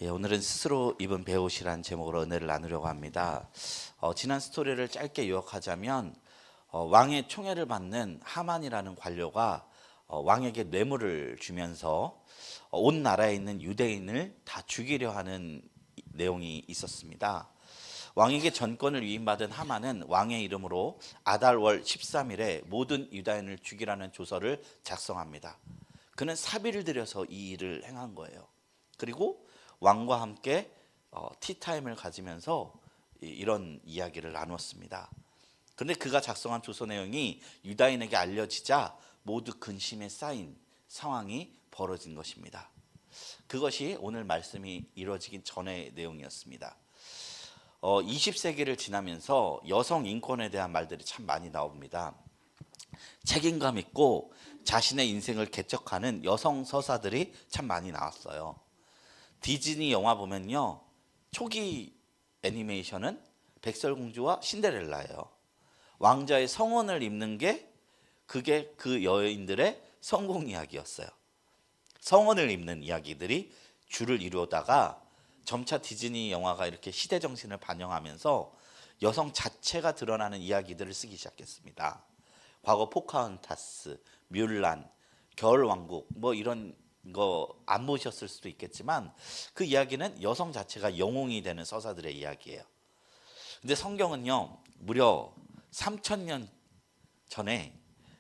오늘은 스스로 입은 배옷이라는 제목으로 은혜를 나누려고 합니다. 지난 스토리를 짧게 요약하자면 왕의 총애를 받는 하만이라는 관료가 왕에게 뇌물을 주면서 온 나라에 있는 유대인을 다 죽이려 하는 내용이 있었습니다. 왕에게 전권을 위임받은 하만은 왕의 이름으로 아달월 13일에 모든 유다인을 죽이라는 조서를 작성합니다. 그는 사비를 들여서 이 일을 행한 거예요. 그리고 왕과 함께 티타임을 가지면서 이런 이야기를 나눴습니다. 그런데 그가 작성한 조서 내용이 유다인에게 알려지자 모두 근심에 쌓인 상황이 벌어진 것입니다. 그것이 오늘 말씀이 이루어지기 전의 내용이었습니다. 20세기를 지나면서 여성 인권에 대한 말들이 참 많이 나옵니다. 책임감 있고 자신의 인생을 개척하는 여성 서사들이 참 많이 나왔어요. 디즈니 영화 보면요, 초기 애니메이션은 백설공주와 신데렐라예요. 왕자의 성원을 입는 게 그게 그 여인들의 성공 이야기였어요. 성원을 입는 이야기들이 주를 이루다가 점차 디즈니 영화가 이렇게 시대 정신을 반영하면서 여성 자체가 드러나는 이야기들을 쓰기 시작했습니다. 과거 포카혼타스, 뮬란, 겨울왕국 뭐 이런 거 안 보셨을 수도 있겠지만 그 이야기는 여성 자체가 영웅이 되는 서사들의 이야기예요. 근데 성경은요, 무려 3000년 전에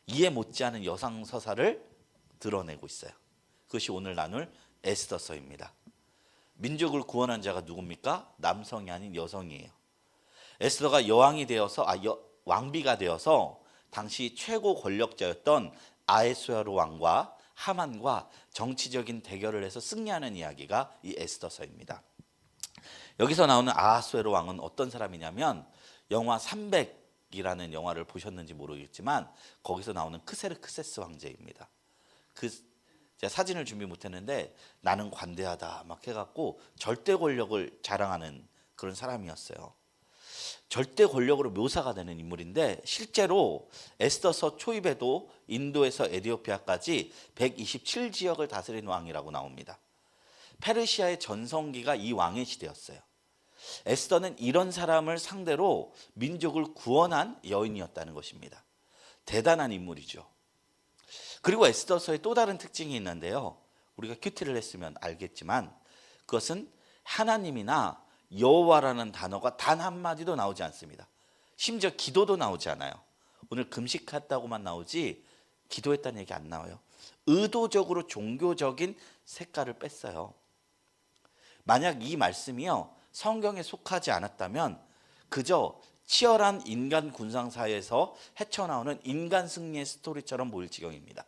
이해 못지않은 여성 서사를 드러내고 있어요. 그것이 오늘 나눌 에스더서입니다. 민족을 구원한 자가 누굽니까? 남성이 아닌 여성이에요. 에스더가 여왕이 되어서 왕비가 되어서 당시 최고 권력자였던 아하수에로 왕과 하만과 정치적인 대결을 해서 승리하는 이야기가 이 에스더서입니다. 여기서 나오는 아하수에로 왕은 어떤 사람이냐면 영화 300이라는 영화를 보셨는지 모르겠지만 거기서 나오는 크세르크세스 황제입니다. 제가 사진을 준비 못했는데 나는 관대하다 막 해갖고 절대 권력을 자랑하는 그런 사람이었어요. 절대 권력으로 묘사가 되는 인물인데 실제로 에스더서 초입에도 인도에서 에티오피아까지 127지역을 다스린 왕이라고 나옵니다. 페르시아의 전성기가 이 왕의 시대였어요. 에스더는 이런 사람을 상대로 민족을 구원한 여인이었다는 것입니다. 대단한 인물이죠. 그리고 에스더서의 또 다른 특징이 있는데요, 우리가 큐티를 했으면 알겠지만 그것은 하나님이나 여호와라는 단어가 단 한마디도 나오지 않습니다. 심지어 기도도 나오지 않아요. 오늘 금식했다고만 나오지 기도했다는 얘기 안 나와요. 의도적으로 종교적인 색깔을 뺐어요. 만약 이 말씀이요 성경에 속하지 않았다면 그저 치열한 인간 군상 사회에서 헤쳐나오는 인간 승리의 스토리처럼 보일 지경입니다.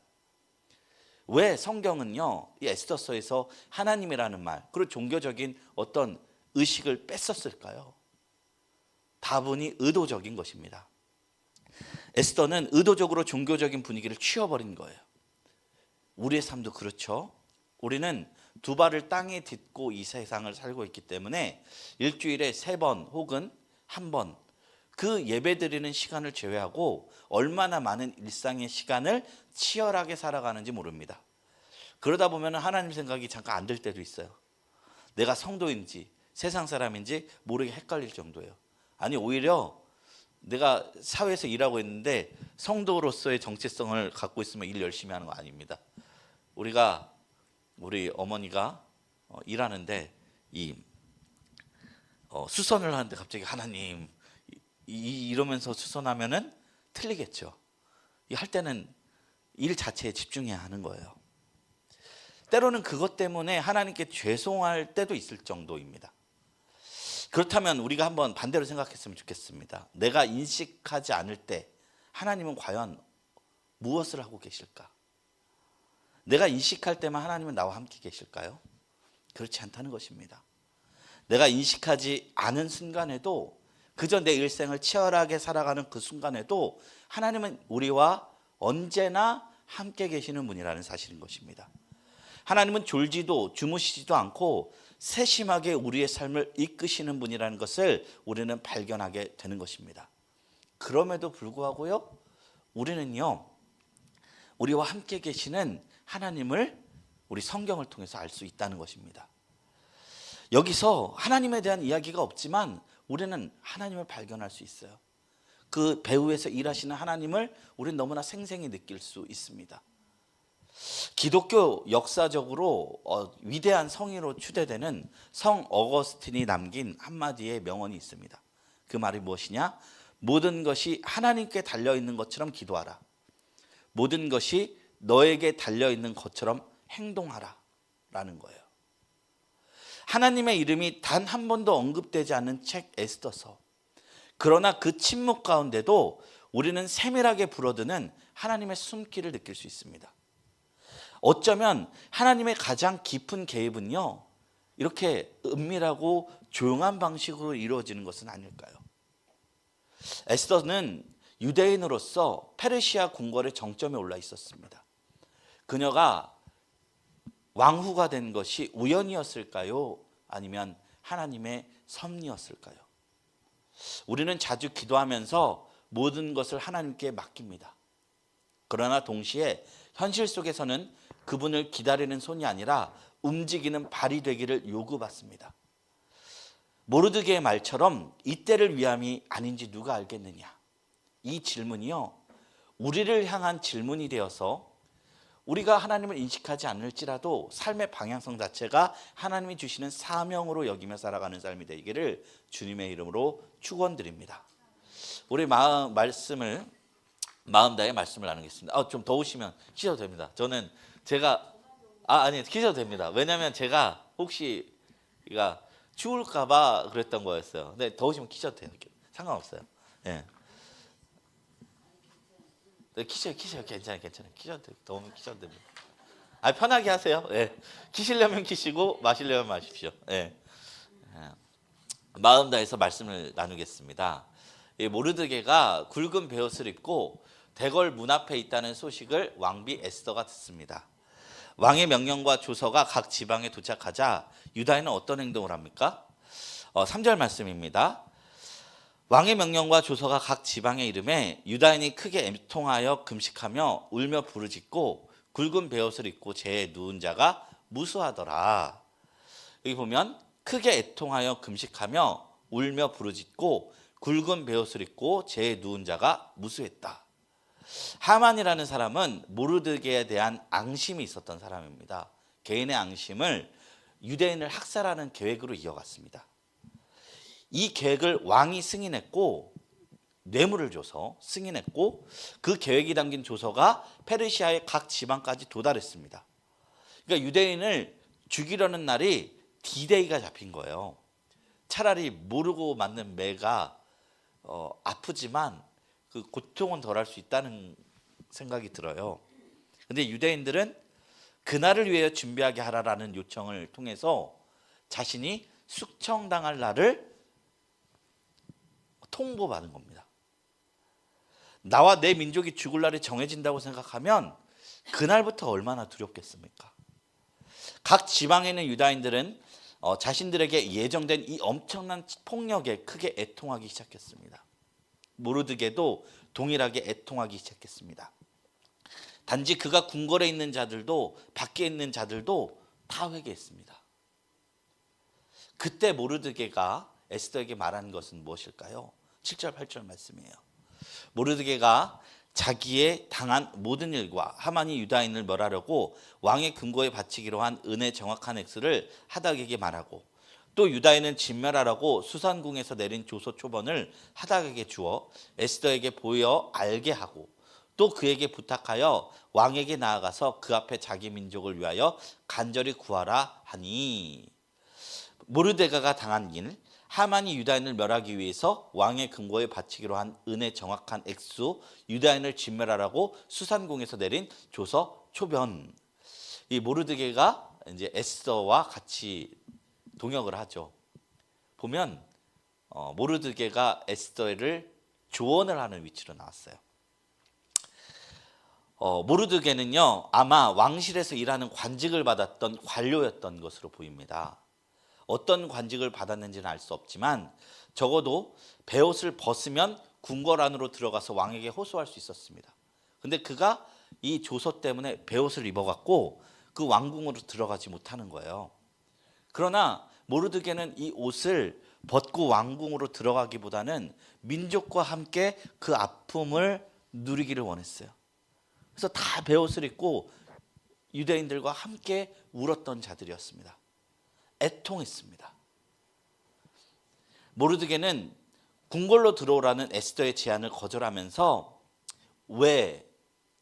왜 성경은요 이 에스더서에서 하나님이라는 말 그리고 종교적인 어떤 의식을 뺐었을까요? 다분히 의도적인 것입니다. 에스더는 의도적으로 종교적인 분위기를 치워버린 거예요. 우리의 삶도 그렇죠. 우리는 두 발을 땅에 딛고 이 세상을 살고 있기 때문에 일주일에 3번 혹은 1번 그 예배드리는 시간을 제외하고 얼마나 많은 일상의 시간을 치열하게 살아가는지 모릅니다. 그러다 보면 하나님 생각이 잠깐 안 들 때도 있어요. 내가 성도인지 세상 사람인지 모르게 헷갈릴 정도예요. 아니 오히려 내가 사회에서 일하고 있는데 성도로서의 정체성을 갖고 있으면 일 열심히 하는 거 아닙니다. 우리 어머니가 일하는데 수선을 하는데 갑자기 하나님 이러면서 수선하면은 틀리겠죠. 할 때는 일 자체에 집중해야 하는 거예요. 때로는 그것 때문에 하나님께 죄송할 때도 있을 정도입니다. 그렇다면 우리가 한번 반대로 생각했으면 좋겠습니다. 내가 인식하지 않을 때 하나님은 과연 무엇을 하고 계실까? 내가 인식할 때만 하나님은 나와 함께 계실까요? 그렇지 않다는 것입니다. 내가 인식하지 않은 순간에도 그저 내 일생을 치열하게 살아가는 그 순간에도 하나님은 우리와 언제나 함께 계시는 분이라는 사실인 것입니다. 하나님은 졸지도 주무시지도 않고 세심하게 우리의 삶을 이끄시는 분이라는 것을 우리는 발견하게 되는 것입니다. 그럼에도 불구하고요, 우리는요 우리와 함께 계시는 하나님을 우리 성경을 통해서 알 수 있다는 것입니다. 여기서 하나님에 대한 이야기가 없지만 우리는 하나님을 발견할 수 있어요. 그 배후에서 일하시는 하나님을 우리는 너무나 생생히 느낄 수 있습니다. 기독교 역사적으로 위대한 성인으로 추대되는 성 어거스틴이 남긴 한마디의 명언이 있습니다. 그 말이 무엇이냐? 모든 것이 하나님께 달려있는 것처럼 기도하라. 모든 것이 너에게 달려있는 것처럼 행동하라 라는 거예요. 하나님의 이름이 단 한 번도 언급되지 않는 책 에스더서. 그러나 그 침묵 가운데도 우리는 세밀하게 불어드는 하나님의 숨기를 느낄 수 있습니다. 어쩌면 하나님의 가장 깊은 개입은요, 이렇게 은밀하고 조용한 방식으로 이루어지는 것은 아닐까요? 에스더는 유대인으로서 페르시아 궁궐의 정점에 올라 있었습니다. 그녀가 왕후가 된 것이 우연이었을까요? 아니면 하나님의 섭리였을까요? 우리는 자주 기도하면서 모든 것을 하나님께 맡깁니다. 그러나 동시에 현실 속에서는 그분을 기다리는 손이 아니라 움직이는 발이 되기를 요구받습니다. 모르드게의 말처럼 이때를 위함이 아닌지 누가 알겠느냐. 이 질문이요, 우리를 향한 질문이 되어서 우리가 하나님을 인식하지 않을지라도 삶의 방향성 자체가 하나님이 주시는 사명으로 여기며 살아가는 삶이 되기를 주님의 이름으로 축원드립니다. 우리 마음 다해 말씀을 나누겠습니다. 좀 더우시면 키셔도 됩니다. 저는 아니 키셔도 됩니다. 왜냐하면 제가 혹시 추울까봐 그랬던 거였어요. 근데 더우시면 키셔도 돼요. 상관없어요. 예. 키셔요. 괜찮아요. 키셔도 돼요. 더우면 키셔도 됩니다. 편하게 하세요. 예. 키시려면 키시고 마시려면 마십시오. 예. 마음 다해서 말씀을 나누겠습니다. 모르드게가 굵은 베옷을 입고 대궐 문 앞에 있다는 소식을 왕비 에스더가 듣습니다. 왕의 명령과 조서가 각 지방에 도착하자 유다인은 어떤 행동을 합니까? 3절 말씀입니다. 왕의 명령과 조서가 각 지방에 이름에 유다인이 크게 애통하여 금식하며 울며 부르짖고 굵은 베옷을 입고 재에 누운 자가 무수하더라. 여기 보면 크게 애통하여 금식하며 울며 부르짖고 굵은 베옷을 입고 재에 누운 자가 무수했다. 하만이라는 사람은 모르드게에 대한 앙심이 있었던 사람입니다. 개인의 앙심을 유대인을 학살하는 계획으로 이어갔습니다. 이 계획을 왕이 승인했고 뇌물을 줘서 승인했고 그 계획이 담긴 조서가 페르시아의 각 지방까지 도달했습니다. 그러니까 유대인을 죽이려는 날이 D-Day가 잡힌 거예요. 차라리 모르고 맞는 매가 아프지만 그 고통은 덜할 수 있다는 생각이 들어요. 근데 유대인들은 그날을 위해 준비하게 하라라는 요청을 통해서 자신이 숙청당할 날을 통보받은 겁니다. 나와 내 민족이 죽을 날이 정해진다고 생각하면 그날부터 얼마나 두렵겠습니까? 각 지방에 있는 유다인들은 자신들에게 예정된 이 엄청난 폭력에 크게 애통하기 시작했습니다. 모르드게도 동일하게 애통하기 시작했습니다. 단지 그가 궁궐에 있는 자들도 밖에 있는 자들도 다 회개했습니다. 그때 모르드게가 에스더에게 말한 것은 무엇일까요? 7절 8절 말씀이에요. 모르드게가 자기의 당한 모든 일과 하만이 유다인을 멸하려고 왕의 금고에 바치기로 한 은의 정확한 액수를 하닥에게 말하고 또 유다인은 진멸하라고 수산궁에서 내린 조서 초본을 하닥에게 주어 에스더에게 보여 알게 하고 또 그에게 부탁하여 왕에게 나아가서 그 앞에 자기 민족을 위하여 간절히 구하라 하니, 모르드게가 당한 일, 하만이 유다인을 멸하기 위해서 왕의 금고에 바치기로 한 은의 정확한 액수, 유다인을 진멸하라고 수산궁에서 내린 조서 초변. 이 모르드게가 이제 에스더와 같이 동역을 하죠. 보면 모르드게가 에스더를 조언을 하는 위치로 나왔어요. 모르드게는요 아마 왕실에서 일하는 관직을 받았던 관료였던 것으로 보입니다. 어떤 관직을 받았는지는 알 수 없지만 적어도 베옷을 벗으면 궁궐 안으로 들어가서 왕에게 호소할 수 있었습니다. 근데 그가 이 조서 때문에 베옷을 입어갖고 그 왕궁으로 들어가지 못하는 거예요. 그러나 모르드게는 이 옷을 벗고 왕궁으로 들어가기보다는 민족과 함께 그 아픔을 누리기를 원했어요. 그래서 다 베옷을 입고 유대인들과 함께 울었던 자들이었습니다. 애통했습니다. 모르드게는 궁궐로 들어오라는 에스더의 제안을 거절하면서 왜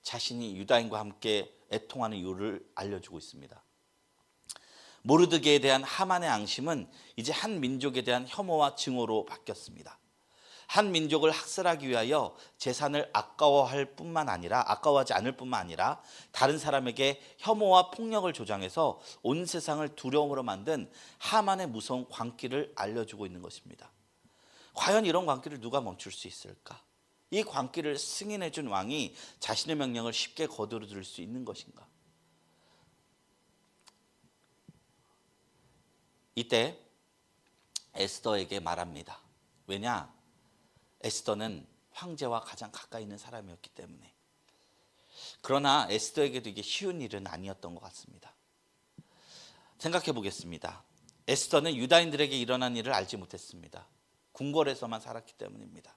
자신이 유다인과 함께 애통하는 이유를 알려주고 있습니다. 모르드게에 대한 하만의 앙심은 이제 한 민족에 대한 혐오와 증오로 바뀌었습니다. 한 민족을 학살하기 위하여 재산을 아까워하지 않을 뿐만 아니라 다른 사람에게 혐오와 폭력을 조장해서 온 세상을 두려움으로 만든 하만의 무서운 광기를 알려주고 있는 것입니다. 과연 이런 광기를 누가 멈출 수 있을까? 이 광기를 승인해 준 왕이 자신의 명령을 쉽게 거두어들 수 있는 것인가? 이때 에스더에게 말합니다. 왜냐? 에스더는 황제와 가장 가까이 있는 사람이었기 때문에. 그러나 에스더에게도 이게 쉬운 일은 아니었던 것 같습니다. 생각해 보겠습니다. 에스더는 유다인들에게 일어난 일을 알지 못했습니다. 궁궐에서만 살았기 때문입니다.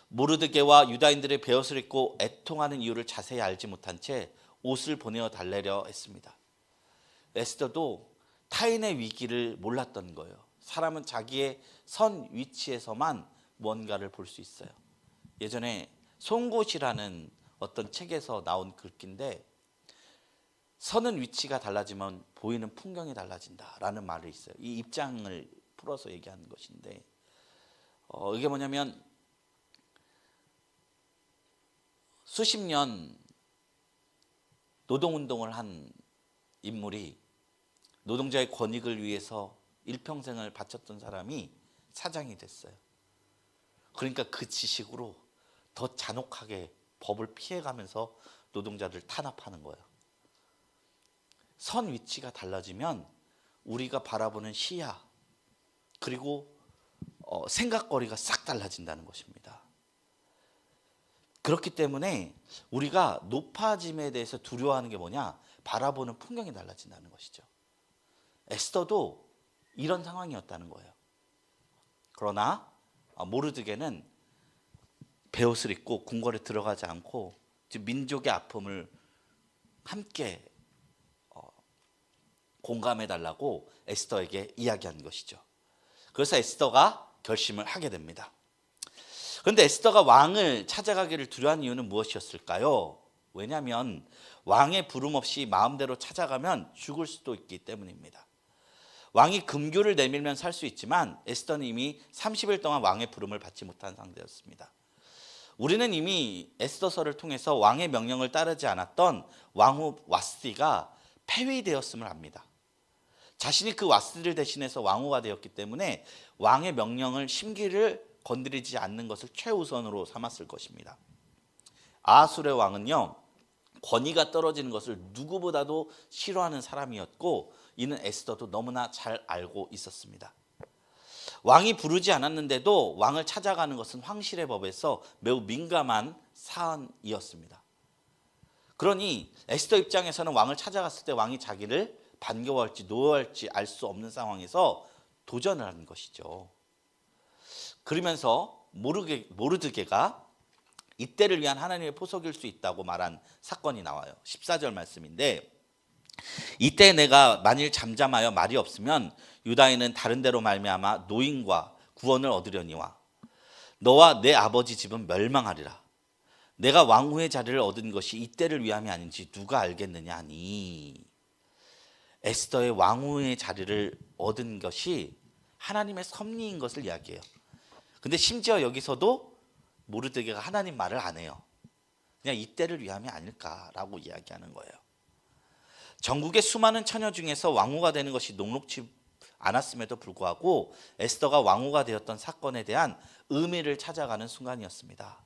모르드게와 유다인들의 베옷을 입고 애통하는 이유를 자세히 알지 못한 채 옷을 보내어 달래려 했습니다. 에스더도 타인의 위기를 몰랐던 거예요. 사람은 자기의 선 위치에서만 뭔가를 볼 수 있어요. 예전에 송곳이라는 어떤 책에서 나온 글귀인데, 서는 위치가 달라지면 보이는 풍경이 달라진다라는 말이 있어요. 이 입장을 풀어서 얘기하는 것인데, 이게 뭐냐면 수십 년 노동운동을 한 인물이 노동자의 권익을 위해서 일평생을 바쳤던 사람이 사장이 됐어요. 그러니까 그 지식으로 더 잔혹하게 법을 피해가면서 노동자들 탄압하는 거예요. 선 위치가 달라지면 우리가 바라보는 시야 그리고 생각거리가 싹 달라진다는 것입니다. 그렇기 때문에 우리가 높아짐에 대해서 두려워하는 게 뭐냐? 바라보는 풍경이 달라진다는 것이죠. 에스더도 이런 상황이었다는 거예요. 그러나 모르드게는 베옷을 입고 궁궐에 들어가지 않고 민족의 아픔을 함께 공감해달라고 에스더에게 이야기한 것이죠. 그래서 에스더가 결심을 하게 됩니다. 그런데 에스더가 왕을 찾아가기를 두려워한 이유는 무엇이었을까요? 왜냐하면 왕의 부름 없이 마음대로 찾아가면 죽을 수도 있기 때문입니다. 왕이 금규를 내밀면 살 수 있지만 에스더는 이미 30일 동안 왕의 부름을 받지 못한 상태였습니다. 우리는 이미 에스더서를 통해서 왕의 명령을 따르지 않았던 왕후 와스티가 폐위되었음을 압니다. 자신이 그 와스티를 대신해서 왕후가 되었기 때문에 왕의 명령을 심기를 건드리지 않는 것을 최우선으로 삼았을 것입니다. 아하술의 왕은요, 권위가 떨어지는 것을 누구보다도 싫어하는 사람이었고 이는 에스더도 너무나 잘 알고 있었습니다. 왕이 부르지 않았는데도 왕을 찾아가는 것은 황실의 법에서 매우 민감한 사안이었습니다. 그러니 에스더 입장에서는 왕을 찾아갔을 때 왕이 자기를 반겨할지 노여할지 알 수 없는 상황에서 도전을 하는 것이죠. 그러면서 모르드게가 이때를 위한 하나님의 포석일 수 있다고 말한 사건이 나와요. 14절 말씀인데, 이때 내가 만일 잠잠하여 말이 없으면 유다인은 다른 데로 말미암아 노임과 구원을 얻으려니와 너와 내 아버지 집은 멸망하리라. 내가 왕후의 자리를 얻은 것이 이때를 위함이 아닌지 누가 알겠느냐 하니, 에스더의 왕후의 자리를 얻은 것이 하나님의 섭리인 것을 이야기해요. 근데 심지어 여기서도 모르드게가 하나님 말을 안 해요. 그냥 이때를 위함이 아닐까라고 이야기하는 거예요. 전국의 수많은 처녀 중에서 왕후가 되는 것이 녹록지 않았음에도 불구하고 에스더가 왕후가 되었던 사건에 대한 의미를 찾아가는 순간이었습니다.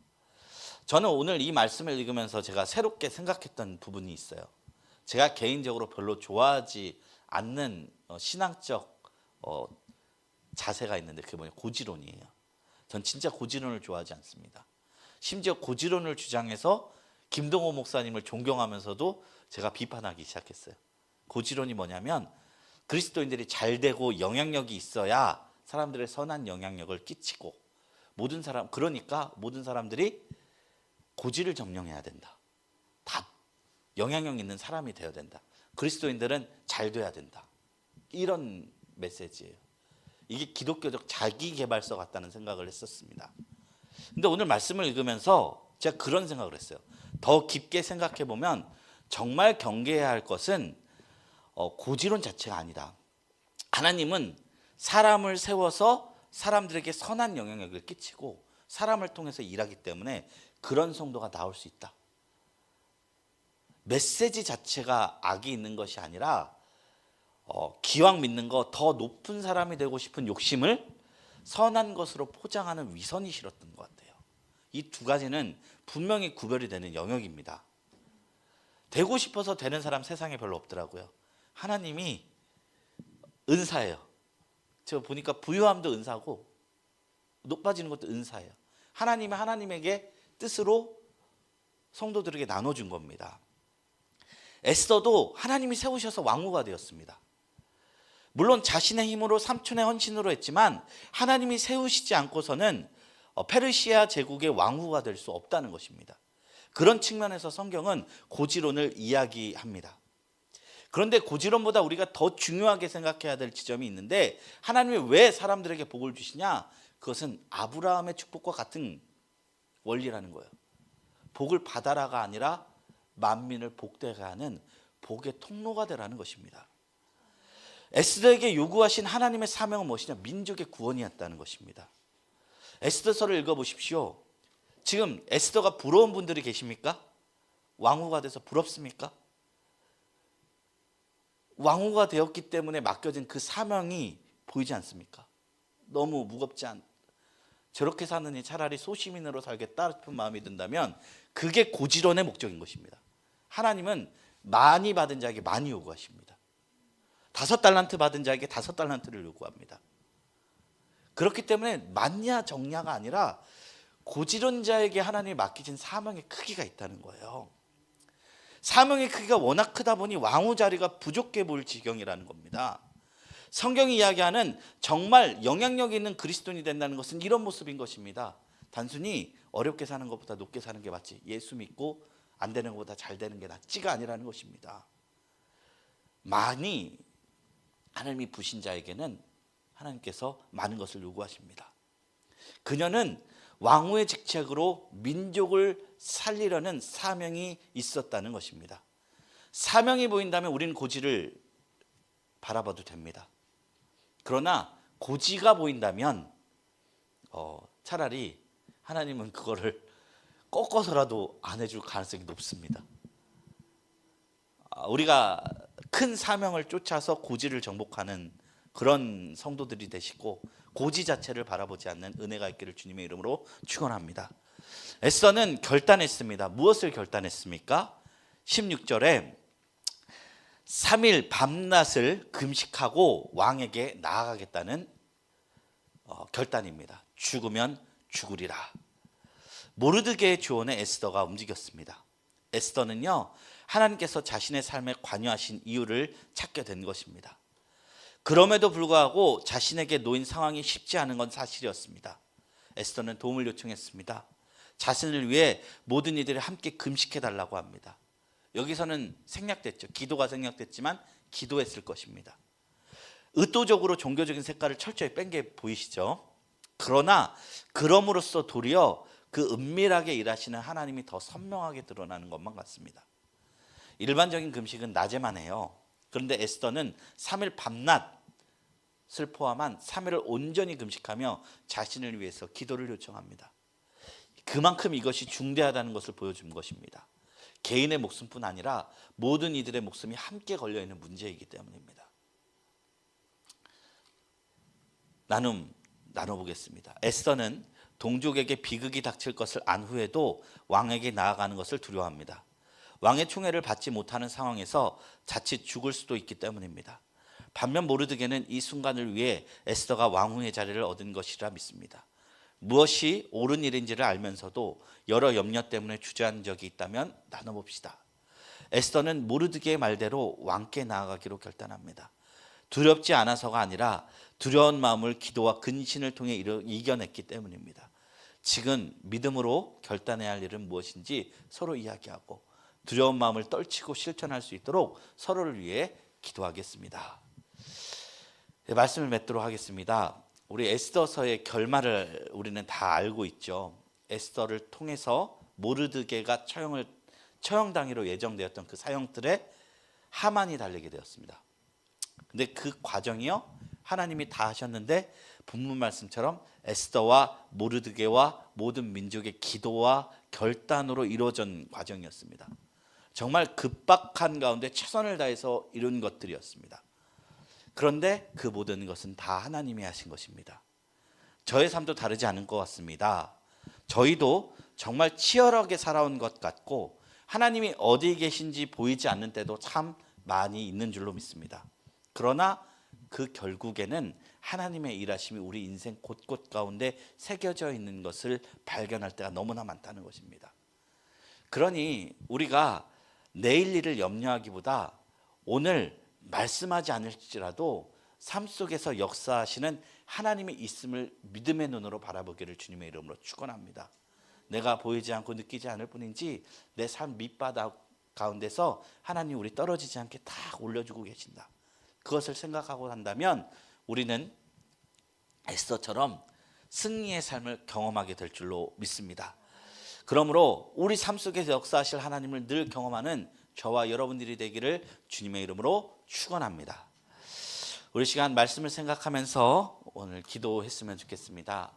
저는 오늘 이 말씀을 읽으면서 제가 새롭게 생각했던 부분이 있어요. 제가 개인적으로 별로 좋아하지 않는 신앙적 자세가 있는데 그게 뭐냐, 고지론이에요. 전 진짜 고지론을 좋아하지 않습니다. 심지어 고지론을 주장해서 김동호 목사님을 존경하면서도 제가 비판하기 시작했어요. 고지론이 뭐냐면 그리스도인들이 잘 되고 영향력이 있어야 사람들의 선한 영향력을 끼치고 그러니까 모든 사람들이 고지를 점령해야 된다. 다 영향력 있는 사람이 되어야 된다. 그리스도인들은 잘 돼야 된다. 이런 메시지예요. 이게 기독교적 자기개발서 같다는 생각을 했었습니다. 근데 오늘 말씀을 읽으면서 제가 그런 생각을 했어요. 더 깊게 생각해 보면 정말 경계해야 할 것은 고지론 자체가 아니다. 하나님은 사람을 세워서 사람들에게 선한 영향력을 끼치고 사람을 통해서 일하기 때문에 그런 성도가 나올 수 있다. 메시지 자체가 악이 있는 것이 아니라 기왕 믿는 거 더 높은 사람이 되고 싶은 욕심을 선한 것으로 포장하는 위선이 싫었던 것 같아요. 이 두 가지는 분명히 구별이 되는 영역입니다. 되고 싶어서 되는 사람 세상에 별로 없더라고요. 하나님이 은사예요. 제가 보니까 부유함도 은사고 높아지는 것도 은사예요. 하나님이 하나님에게 뜻으로 성도들에게 나눠준 겁니다. 에스더도 하나님이 세우셔서 왕후가 되었습니다. 물론 자신의 힘으로 삼촌의 헌신으로 했지만 하나님이 세우시지 않고서는 페르시아 제국의 왕후가 될 수 없다는 것입니다. 그런 측면에서 성경은 고지론을 이야기합니다. 그런데 고지론보다 우리가 더 중요하게 생각해야 될 지점이 있는데, 하나님이 왜 사람들에게 복을 주시냐? 그것은 아브라함의 축복과 같은 원리라는 거예요. 복을 받아라가 아니라 만민을 복되게 하는 복의 통로가 되라는 것입니다. 에스더에게 요구하신 하나님의 사명은 무엇이냐? 민족의 구원이었다는 것입니다. 에스더서를 읽어보십시오. 지금 에스더가 부러운 분들이 계십니까? 왕후가 돼서 부럽습니까? 왕후가 되었기 때문에 맡겨진 그 사명이 보이지 않습니까? 너무 무겁지 저렇게 사느니 차라리 소시민으로 살겠다 싶은 마음이 든다면 그게 고지론의 목적인 것입니다. 하나님은 많이 받은 자에게 많이 요구하십니다. 5달란트 받은 자에게 5달란트를 요구합니다. 그렇기 때문에 많냐 적냐가 아니라 고지론자에게 하나님이 맡기신 사명의 크기가 있다는 거예요. 사명의 크기가 워낙 크다 보니 왕후 자리가 부족해 보일 지경이라는 겁니다. 성경이 이야기하는 정말 영향력 있는 그리스도인이 된다는 것은 이런 모습인 것입니다. 단순히 어렵게 사는 것보다 높게 사는 게 맞지, 예수 믿고 안 되는 것보다 잘 되는 게 낫지가 아니라는 것입니다. 많이 하나님이 부신 자에게는 하나님께서 많은 것을 요구하십니다. 그녀는 왕후의 직책으로 민족을 살리려는 사명이 있었다는 것입니다. 사명이 보인다면 우리는 고지를 바라봐도 됩니다. 그러나 고지가 보인다면 차라리 하나님은 그거를 꺾어서라도 안 해줄 가능성이 높습니다. 우리가 큰 사명을 쫓아서 고지를 정복하는 그런 성도들이 되시고 고지 자체를 바라보지 않는 은혜가 있기를 주님의 이름으로 축원합니다. 에스더는 결단했습니다. 무엇을 결단했습니까? 16절에 3일 밤낮을 금식하고 왕에게 나아가겠다는 결단입니다. 죽으면 죽으리라. 모르드게의 조언에 에스더가 움직였습니다. 에스더는요, 하나님께서 자신의 삶에 관여하신 이유를 찾게 된 것입니다. 그럼에도 불구하고 자신에게 놓인 상황이 쉽지 않은 건 사실이었습니다. 에스더는 도움을 요청했습니다. 자신을 위해 모든 이들이 함께 금식해달라고 합니다. 여기서는 생략됐죠. 기도가 생략됐지만 기도했을 것입니다. 의도적으로 종교적인 색깔을 철저히 뺀 게 보이시죠? 그러나 그럼으로써 도리어 그 은밀하게 일하시는 하나님이 더 선명하게 드러나는 것만 같습니다. 일반적인 금식은 낮에만 해요. 그런데 에스더는 3일 밤낮을 포함한 3일을 온전히 금식하며 자신을 위해서 기도를 요청합니다. 그만큼 이것이 중대하다는 것을 보여준 것입니다. 개인의 목숨뿐 아니라 모든 이들의 목숨이 함께 걸려있는 문제이기 때문입니다. 나눠보겠습니다. 에스더는 동족에게 비극이 닥칠 것을 안 후에도 왕에게 나아가는 것을 두려워합니다. 왕의 총애를 받지 못하는 상황에서 자칫 죽을 수도 있기 때문입니다. 반면 모르드게는 이 순간을 위해 에스더가 왕후의 자리를 얻은 것이라 믿습니다. 무엇이 옳은 일인지를 알면서도 여러 염려 때문에 주저한 적이 있다면 나눠봅시다. 에스더는 모르드게의 말대로 왕께 나아가기로 결단합니다. 두렵지 않아서가 아니라 두려운 마음을 기도와 근신을 통해 이겨냈기 때문입니다. 지금 믿음으로 결단해야 할 일은 무엇인지 서로 이야기하고 두려운 마음을 떨치고 실천할 수 있도록 서로를 위해 기도하겠습니다. 네, 말씀을 맺도록 하겠습니다. 우리 에스더서의 결말을 우리는 다 알고 있죠. 에스더를 통해서 모르드게가 처형당기로 예정되었던 그 사형틀에 하만이 달리게 되었습니다. 근데 그 과정이요, 하나님이 다 하셨는데 본문 말씀처럼 에스더와 모르드게와 모든 민족의 기도와 결단으로 이루어진 과정이었습니다. 정말 급박한 가운데 최선을 다해서 이룬 것들이었습니다. 그런데 그 모든 것은 다 하나님이 하신 것입니다. 저의 삶도 다르지 않은 것 같습니다. 저희도 정말 치열하게 살아온 것 같고 하나님이 어디 계신지 보이지 않는 때도 참 많이 있는 줄로 믿습니다. 그러나 그 결국에는 하나님의 일하심이 우리 인생 곳곳 가운데 새겨져 있는 것을 발견할 때가 너무나 많다는 것입니다. 그러니 우리가 내일 일을 염려하기보다 오늘 말씀하지 않을지라도 삶 속에서 역사하시는 하나님의 있음을 믿음의 눈으로 바라보기를 주님의 이름으로 축원합니다. 내가 보이지 않고 느끼지 않을 뿐인지 내 삶 밑바닥 가운데서 하나님 우리 떨어지지 않게 다 올려주고 계신다. 그것을 생각하고 한다면 우리는 에스더처럼 승리의 삶을 경험하게 될 줄로 믿습니다. 그러므로 우리 삶 속에서 역사하실 하나님을 늘 경험하는 저와 여러분들이 되기를 주님의 이름으로 축원합니다. 우리 시간 말씀을 생각하면서 오늘 기도했으면 좋겠습니다.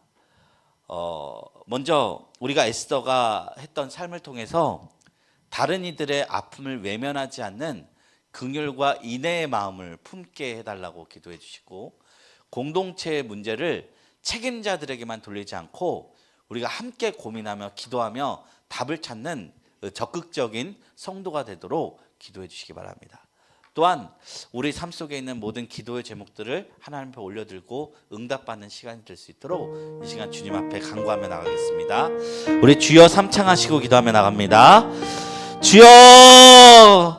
먼저 우리가 에스더가 했던 삶을 통해서 다른 이들의 아픔을 외면하지 않는 긍휼과 인애의 마음을 품게 해달라고 기도해 주시고, 공동체의 문제를 책임자들에게만 돌리지 않고 우리가 함께 고민하며 기도하며 답을 찾는 적극적인 성도가 되도록 기도해 주시기 바랍니다. 또한 우리 삶 속에 있는 모든 기도의 제목들을 하나님 앞에 올려들고 응답받는 시간이 될 수 있도록 이 시간 주님 앞에 간구하며 나가겠습니다. 우리 주여 삼창하시고 기도하며 나갑니다. 주여